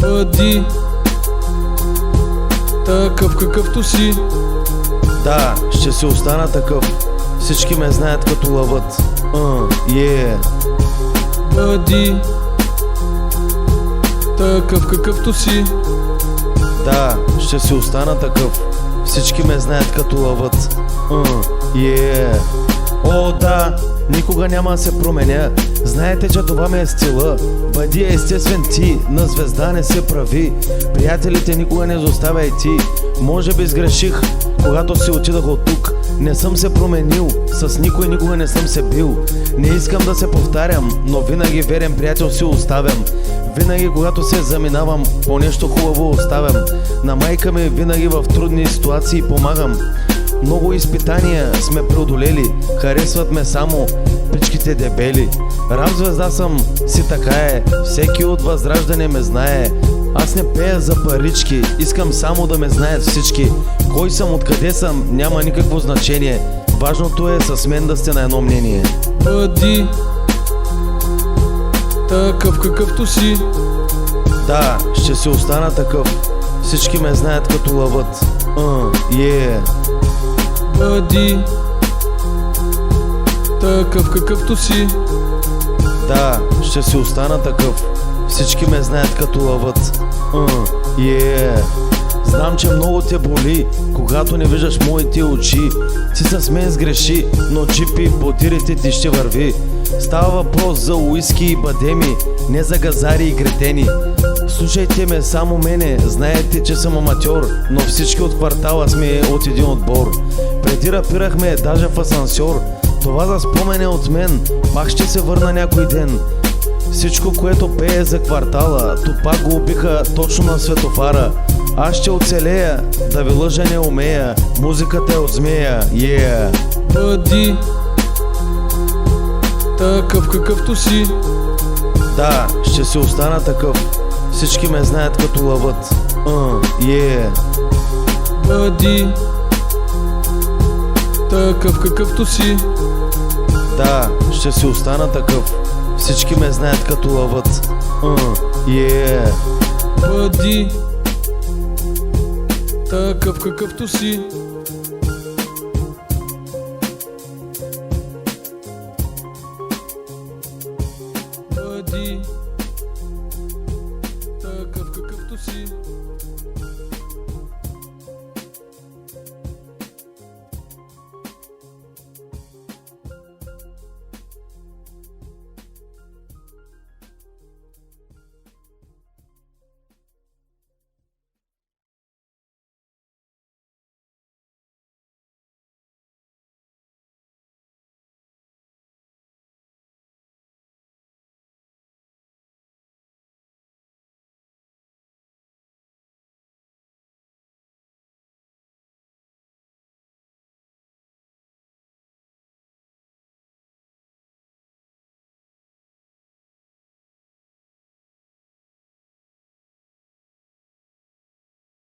Бъди такъв какъвто си. Да, ще си остана такъв. Всички ме знаят като лъвът. Бъди такъв какъвто си. Да, ще си остана такъв. Всички ме знаят като лъвът. О, да, никога няма да се променя. Знаете, че това ми е стила. Бъди естествен ти, на звезда не се прави. Приятелите никога не изоставяй ти. Може би сгреших, когато си отидах от тук. Не съм се променил, с никой никога не съм се бил. Не искам да се повтарям, но винаги верен приятел си оставям. Винаги когато се заминавам, по нещо хубаво оставям. На майка ми винаги в трудни ситуации помагам. Много изпитания сме преодолели, харесват ме само пичките дебели. Рап звезда съм, си така е, всеки от Възраждане ме знае. Аз не пея за парички, искам само да ме знаят всички. Кой съм, откъде съм, няма никакво значение. Важното е с мен да сте на едно мнение. Бъди такъв какъвто си. Да, ще си остана такъв. Всички ме знаят като лъвът. Бъди такъв какъвто си. Да, ще си остана такъв. Всички ме знаят като лъвът. Знам, че много те боли, когато не виждаш моите очи. Ти с мен сгреши, но джипи по тирите ти ще върви. Става въпрос за уиски и бадеми, не за газари и кретени. Слушайте ме само мене, знаете, че съм аматьор, но всички от квартала сме от един отбор. Преди рапирахме даже в асансьор. Това за спомене от мен, пак ще се върна някой ден. Всичко, което пее за квартала, то пак го убиха точно на светофара. Аз ще оцелея, да ви лъжа не умея, музиката е от змея, Бъди такъв какъвто си. Да, ще си остана такъв. Всички ме знаят като лъвът. Бъди такъв какъвто си. Да, ще си остана такъв. Всички ме знаят като лъвът. Бъди такъв какъвто си.